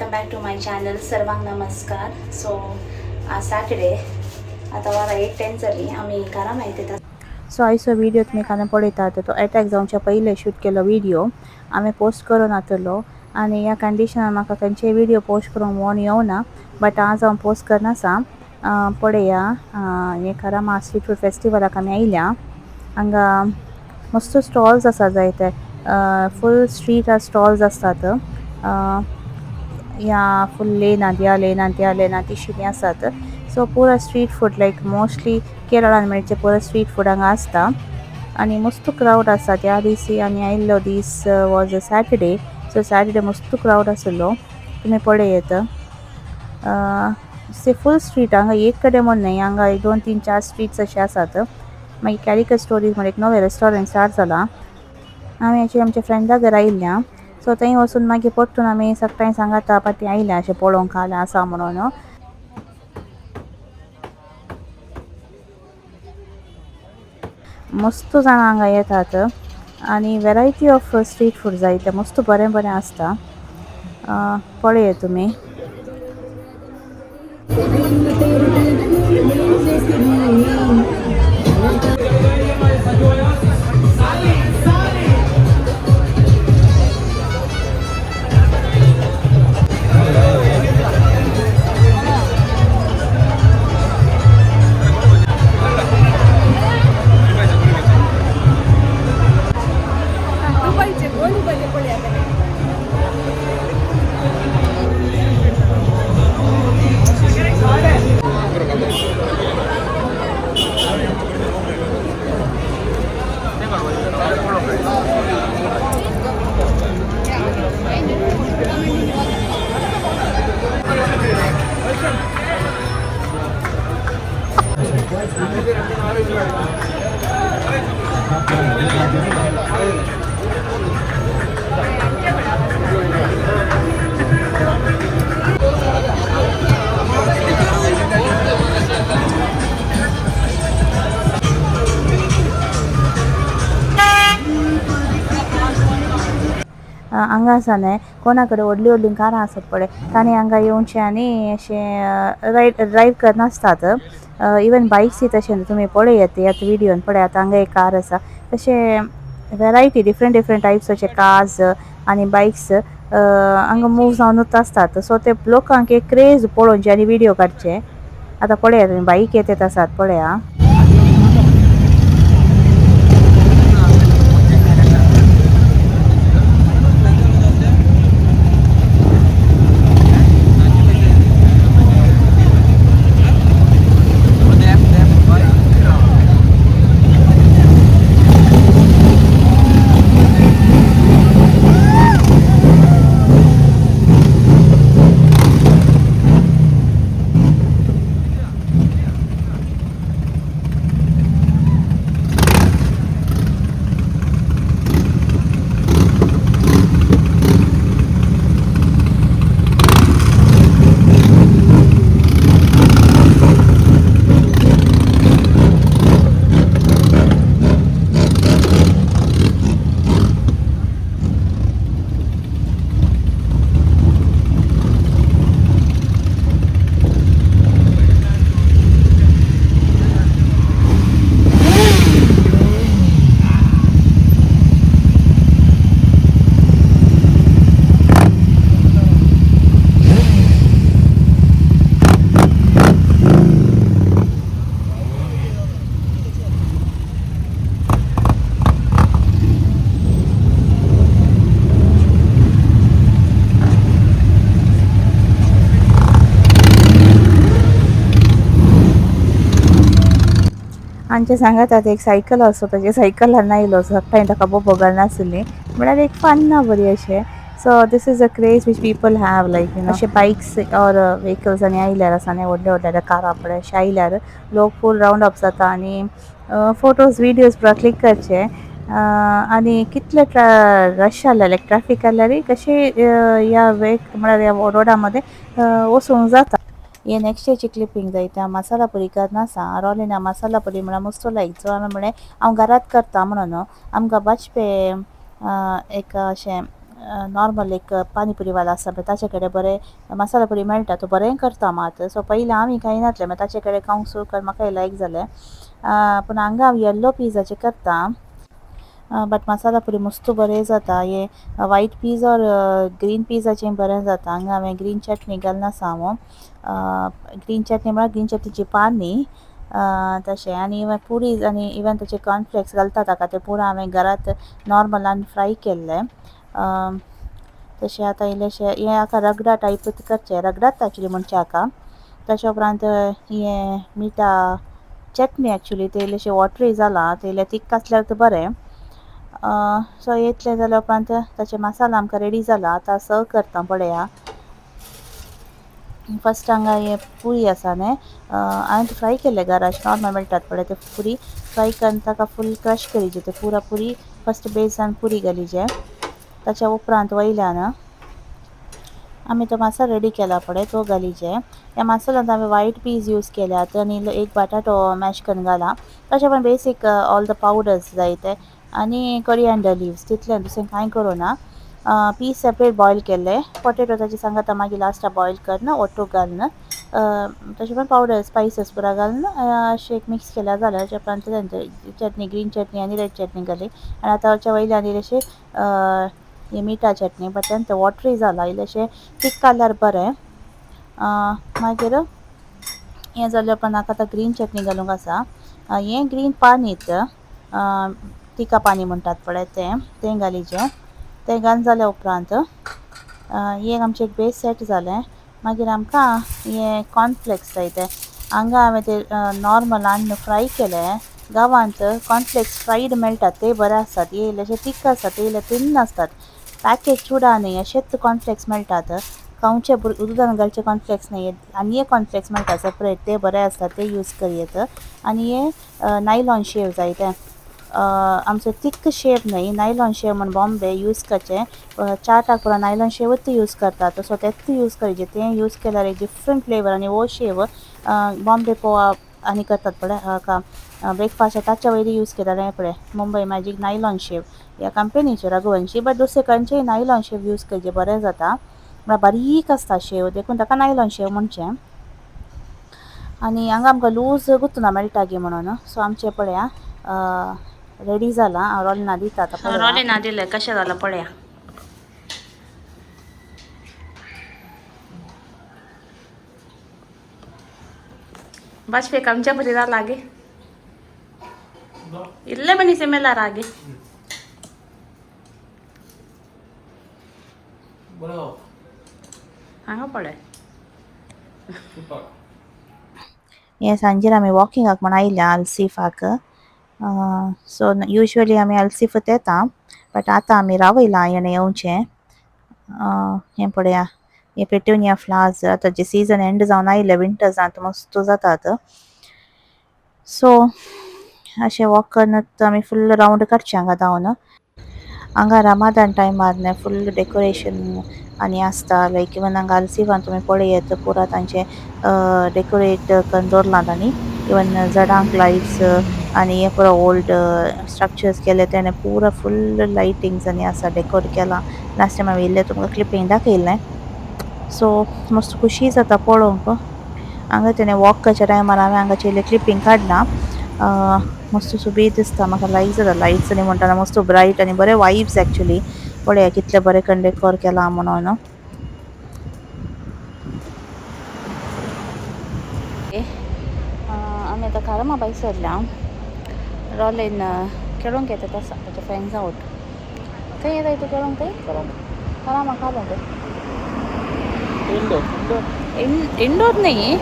Welcome back to my channel. सर्वांक नमस्कार. So आज सॅटर्डे, आता वारा 8:10 जाली. आम्ही घरा माहिती येतात. सो आयचो व्हिडिओ तुम्ही काना पळयतात तो अटॅक जावच्या पयले शूट केलो व्हिडिओ आम्ही पोस्ट करून आतलो आणि ह्या कंडिशनान म्हाका खंयचे व्हिडिओ पोस्ट करूंक वोन येवना. बट आज हांव पोस्ट करनासा. पळया हे खरा स्ट्रीट फूड फेस्टिवलाक आमी आयल्या. हांगा मस्त स्टॉल्स आसा जायते. फुल स्ट्रीट स्टॉल्स आसतात. या फुल लेनात ह्या लेनात त्या लेनात तिशिनी आसात. सो पुरा स्ट्रीट फूड लायक मोस्टली केरळान मेळचे पुरा स्ट्रीट फूड हांगा आसता आणि मस्त क्राउड आसा. त्या दिसी आमी आयिल्लो दीस was a Saturday. So Saturday मस्त क्राउड आसलो. तुम्ही पळयत से फुल स्ट्रीट हांगा एक कडेन म्हण न्हय, हांगा 2, 3, 4 स्ट्रीट्स अशे आसात. मागीर कॅलिकट स्टोरीज म्हणून एक नवें रेस्टॉरंट स्टार्ट जाला. आमी एक्चुअली आमच्या फ्रेंडा घरा आयिल्ल्या. सो थंय वचून मागीर परतून आमी सकाळीं सांगाता पाटी आयल्या अशें पळोवंक खाला आसा म्हणून. मस्त जाणां हांगा येतात आणि वेरायटी ऑफ स्ट्रीट फूड जायते मस्त बरें बरें आसता. पळय तुमी. हांगा आसा न्हय कोणा कडेन व्हडलीं व्हडलीं कारां आसत पळय तांणी हांगा येवचें आनी अशें ड्रायव्ह करनासतात. इवन बायक्सूय तशें तुमी पळयात ह्यात व्हिडिओन पळय. आतां हांगा एक कार आसा. तशें वेरायटी डिफरंट टायप्साचे कार्स आनी बायक्स हांगा मूव जावनूच आसतात. सो ते लोकांक एक क्रेज पळोवचे आनी व्हिडिओ काडचे. आतां पळया तुमी बाईक येत आसात पळया. आमचे सांगात एक सायकल असो ताजे सायकलान आयलो सकाळीं ताका बोबो घालनासली म्हळ्यार एक फन ना बरी अशें. So this is a craze which people have like अशे बायक्स ऑर व्हेकल्स आनी आयल्यार आसा न्ही व्हडल्या कारां पळय अशे आयल्यार लोक फूल रावंड अप जाता आनी फोटोज व्हिडियोज पुरा क्लिक करचे. आनी कितले रश आहलें लायक ट्रॅफिक आहल्यार कशें ह्या म्हळ्यार ह्या रोडा मध्ये वचूंक जाता. हे नेक्स्ट डेची क्लिपिंग जाय त्या मसाला पुरी करनासा रोलिना मसाला पुरी म्हळ्यार मस्त लायक म्हळ्यार हांव घरात करता म्हणून आमकां बाचपे एक अशें नॉर्मल एक पानीपुरीवाला आसा पळय ताचे कडेन बरें मसाला पुरी मेळटा तो बरें करता मात सो पयलीं आमी खाय नासलें मागीर ताचे कडेन खावंक सुरू कर म्हाका लायक जालें पूण हांगा हांव येल्लो पिझाचे करता बट मसाला पुरी मस्त बरें जाता हे वायट पीज और ग्रीन पिझाचें बरें जाता हांगा हांवें ग्रीन चटणी घालून आसा हांव ग्रीन चटणी म्हळ्यार ग्रीन चटणीची पान न्ही तशें आनी पुरी आनी इवन तशें कॉर्नफ्लेक्स घालता ताका ते पुरो हांवें घरांत नॉर्मलान फ्राय केल्ले तशें आतां इल्लेशें हें हाका रगडा टायपूच करचें रगडात एक्चुली म्हणचे हाका तशे उपरांत हें मिठा चटणी एक्चुली ते इल्लेशें वॉटरी जाला ते इल्लें तीख आसल्यार तें बरें सो येतलें जाल्या उपरांत ताचे मसाला आमकां रेडी जाला आतां सर्व करता पळया फस्ट हांगा हे पुरी आसा न्ही हांवें फ्राय केल्ले घरांत नॉर्मल मेळटात पळय ते पुरी फ्राय करून ताका फूल क्रश करीचे ते पुरा पुरी फस्ट बेसन पुरी घालीचे ताच्या उपरांत वयल्यान आमी तो मसालो रेडी केला पळय तो घालीचे ह्या मसाल्यान हांवें वायट पीज यूज केल्यात आनी एक बटाटो मॅश करून घाला तशें पण बेसीक ऑल द पावडर्स जाय ते आनी कोरिएंडर लिव्स तितलें दुसरें कांय करूना पीस सेपरेट बॉयल केल्ले पोटेटो ताचे सांगात मागीर लास्टा बॉयल करन ओटू घालून तशें पण पावडर स्पायसीस पुरा घालून अशें एक मिक्स केल्यार जालें ताचे उपरांत चटणी ग्रीन चटणी आनी रेड चटणी घाली आनी आतां ताच्या वयल्यान इल्लेशें हे मिठा चटणी बट तें वॉटरी जाला इल्लेशें तीख काडल्यार बरें मागीर हें जाल्या उपरांत म्हाका आतां ग्रीन चटणी घालूंक आसा हें ग्रीन पानीत तिका पानी म्हणटात पळय तें घालीचें तें घालून जाल्या उपरांत हें आमचें एक बेस सेट जालें मागीर आमकां हें कॉर्नफ्लेक्स जाय ते हांगा हांवें ते नॉर्मलान फ्राय केले गांवांत कॉर्नफ्लेक्स फ्रायड मेळटात ते बरे आसतात हे इल्लेशे तीख आसतात ते इल्ले थिन्न आसतात पॅकेज चुडा न्ही अशेंच कॉर्नफ्लेक्स मेळटात खावचे उदकान घालचे कॉर्नफ्लेक्स न्ही आनी हे कॉर्नफ्लेक्स मेळटा सेपरेट ते बरे आसतात ते यूज करयेत आनी हे नायलॉन शेव जाय ते आमचो तीख शेव न्ही नायलॉन शेव म्हण बॉम्बे यूज करचे चाटाक पुरो नायलॉन शेवूच यूज करतात सो तेच यूज करचें तें यूज केल्यार एक डिफरंट फ्लेवर आनी वो शेव बॉम्बे पोवा आनी करतात पळय हाका ब्रेकफास्ट ताच्या वयली यूज केल्यार हें पळय मुंबय मॅजीक नायलॉन शेव ह्या कंपनीचे रघुवंशी बट दुसरे खंयचेय नायलॉन शेव यूज करचें बरें जाता म्हळ्यार बारीक आसता शेव देखून ताका नायलॉन शेव म्हणचें आनी हांगा आमकां लूज गुंथूना मेळटा गे म्हणून सो आमचें पळया रेडी जाला हांव रोलिना दिता आतां रोलिना दिलें कशें जालां पळया बस फेक आमच्या परी जाला गे इल्ले बनीसे मेलार आगे हांगा पळय हे सांजेर आमी वॉकिंगाक म्हण आयल्या अल्सिफाक सो युजली आमी अल्सिफूत येता बट आतां आमी रावयला येणें येवचें हें पळया हे पेट्युनिया फ्लावर्स आतां जे सीजन एंड जावन आयले विंटर जावन मस्त जातात सो अशें वॉक करनत आमी फुल्ल रावंड काडचें हांगा धांवन हांगा रमादान टायमार फुल्ल डेकोरेशन आनी आसता लायक इवन हांगा अल्सिफान तुमी पळयत पुरा तांचें डेकोरेट करून दवरलां तांणी इवन झाडांक लायट्स आनी हे पुरो ओल्ड स्ट्रक्चर्स केले तेणे पुरा फुल्ल लायटिंग्स आनी आसा डेकोर केलां लास्ट टायम हांवें येयल्लें तुमकां क्लिपींग दाखयल्लें सो मस्त खुशी जाता पळोवंक हांगा तेणे वॉक करच्या टायमार हांवें हांगाचे इल्ले क्लिपींग काडलां मस्त सुबीत दिसता म्हाका लायक जाता लायट्स आनी म्हणटाना मस्त ब्रायट आनी बरे वायब्स एक्चुली पळया कितले बरे करून डेकोर केलां म्हणून आमी आतां कारामा सरल्या रोलेन खेळूंक येता तसा ताच्या फ्रेंड्स आवट खंय येता तूं खेळूंक थंय कारामा खालो ते इंडोर न्ही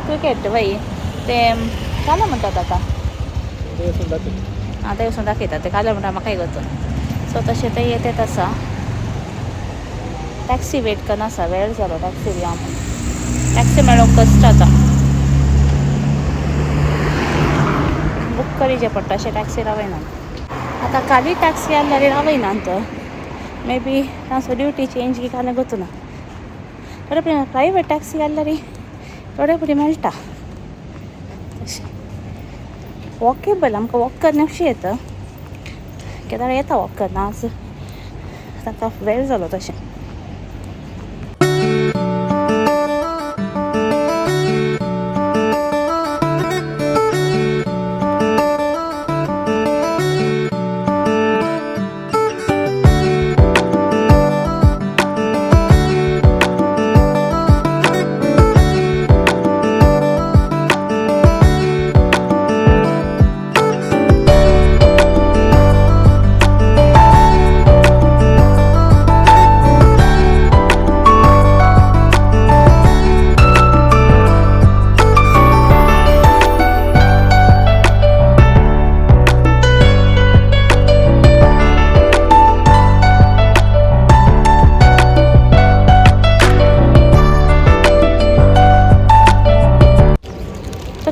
क्रिकेट वय ते कालो म्हणटात आतां आतां वचून दाखयता ते कालो म्हणटा म्हाका वचून सो तशें ते येते तसा टॅक्सी वेट करन आसा वेळ जालो टॅक्सी बी हांव टॅक्सी मेळोंक कश्ट आतां बूक करीचें पडटा अशें टॅक्सी रावयनात आतां खाली टॅक्सी आसल्यार रावयनात मे बी तांचो ड्युटी चेंज की कांय गोतूना थोडे परी प्रायवेट टॅक्सी आसल्यार थोडे परी मेळटा वॉकेबल आमकां वॉक करन अशी येता केदार येता वॉक करना आज ताका वेळ जालो तशें.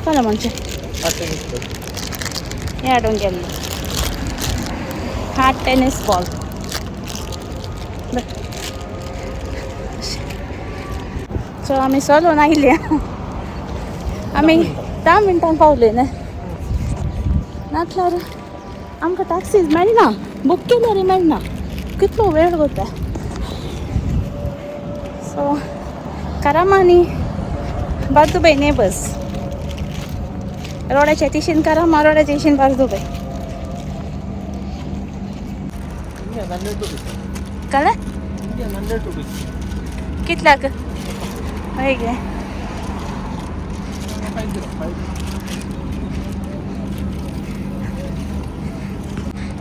चला म्हणजे हे हाडून गेल्लो हा टेनीस बॉल. सो आमी चलून आयले. आमी 10 मिनटांक पावले न्ही. नातल्यार आमकां टॅक्सीज मेळना, बूक केल्यार मेळना, कितलो वेळ वता. सो कारामांनी बार्दुबाय नेबर्स रोडाच्या तिशीन कारामा, रोडाच्या तिशीन बार्दुबाय. कळ्ळें कितल्याक हय गे.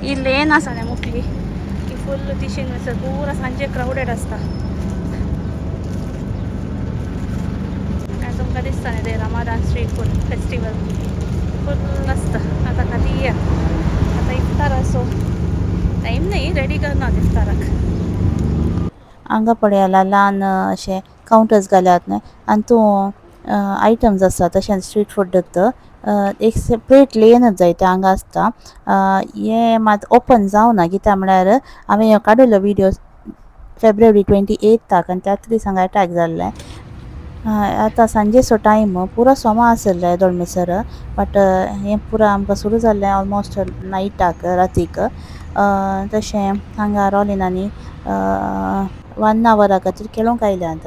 ही लेन आसा न्ही मुखली की फुल्ल तिशीन पुरा सांजे क्रावडेड आसता. तुमकां दिसता न्ही ते Ramadan street food festival full आसता. आतां खाली आतां इफ्तार असो टायम न्ही रेडी करनात इफ्ताराक. हांगा पळयाला ल्हान अशे कावंटर्स घाल्यात न्ही आनी तूं आयटम्स आसा तशें स्ट्रीट फूड एक सेपरेट लेनच जाय ते हांगा आसता. हे मात ओपन जावना कित्याक म्हळ्यार हांवें ह्यो काडिल्लो विडियो फेब्रुवारी 28 आनी त्याच दीस हांगा अटॅक जाल्लें. आतां सांजेचो टायम पुरो सोमा आसले दोळमेसर बट हें पुरो आमकां सुरू जाल्लें ऑलमोस्ट नायटाक रातीक. तशें हांगा रॉलिनांनी 1 आवरा खातीर केळोंक आयल्यात.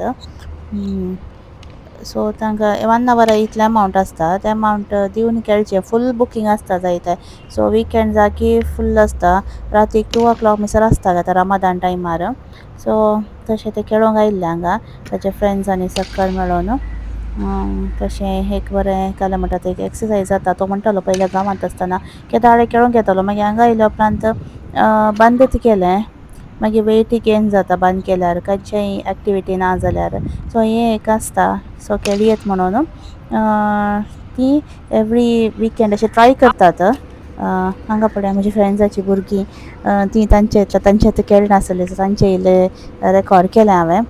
सो तांकां 1 आवरा इतलें अमावंट आसता ते अमावंट दिवन केळचें. फूल बुकींग आसता जायते. सो विकेंड जागी फूल आसता. रातीक 2 o'clock म्हणसर आसता आतां रमादान टायमार. सो तशें ते केळोंक आयिल्ले हांगा ताचे फ्रेंड्स आनी सक्कल मेळोन. तशें एक बरें जालें म्हणटा ते एक एक्सरसायज जाता. तो म्हणटालो पयल्या गांवांत आसतना केदाळे केळोंक येतालो, मागीर हांगा आयल्या उपरांत बंदूच केलें. मागीर वेट गेन जाता बंद केल्यार, खंयचेय एक्टिविटी ना जाल्यार. सो हें एक आसता. सो केळयेत म्हणून ती एवरी विकेंड अशें ट्राय करतात. हांगा पळया म्हज्या फ्रेंड्साची भुरगीं ती तांचे केळ नासले सो तांचे इल्ले रेकॉर्ड केलें हांवें.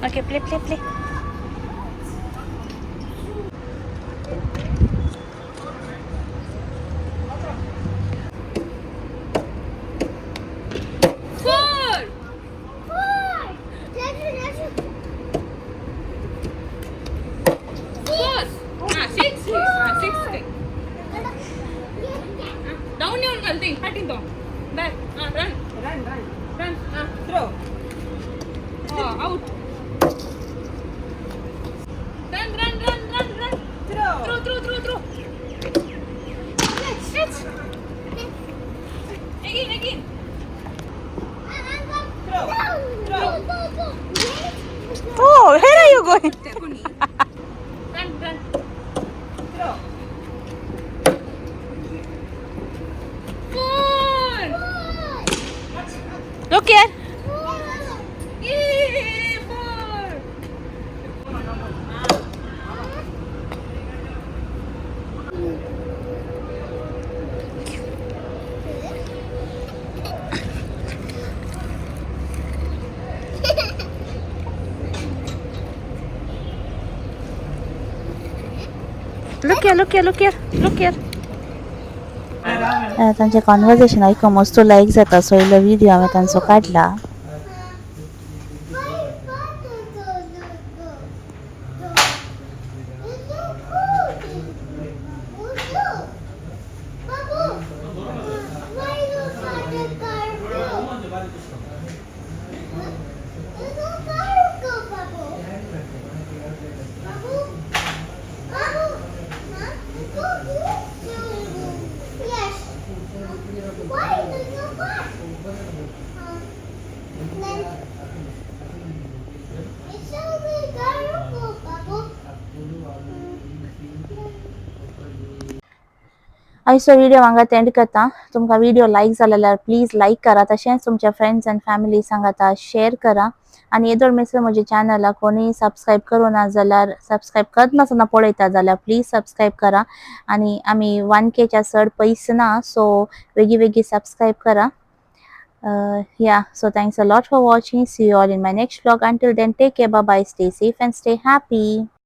Okay, play. Down your thing, cutting down. Back, run. Throw. Out. Run. Throw. Let's. Again. Throw. Oh, where are you going? Run. Throw. Four. Look here. Yay, four. Look here. तांचें conversation आयकून मस्त लायक जाता, so इल्लो video हांवें तांचो काडला. आयचो video हांगा एंड करता. तुमकां व्हिडिओ लायक जालो जाल्यार प्लीज लायक करा, तशेंच तुमच्या फ्रेंड्स एंड फॅमिली सांगाता शेअर करा. आनी येदोळ मेसर म्हज्या चॅनलाक कोणी सबस्क्रायब करूना जाल्यार सबस्क्रायब करनासतना पळयता जाल्यार प्लीज सबस्क्रायब करा. आनी आमी 1K चड पयस ना, सो बेगी बेगी सबस्क्रायब करा. Yeah, so thanks a lot for watching. See you all in my next vlog. Until then, take care, bye bye, stay safe and stay happy.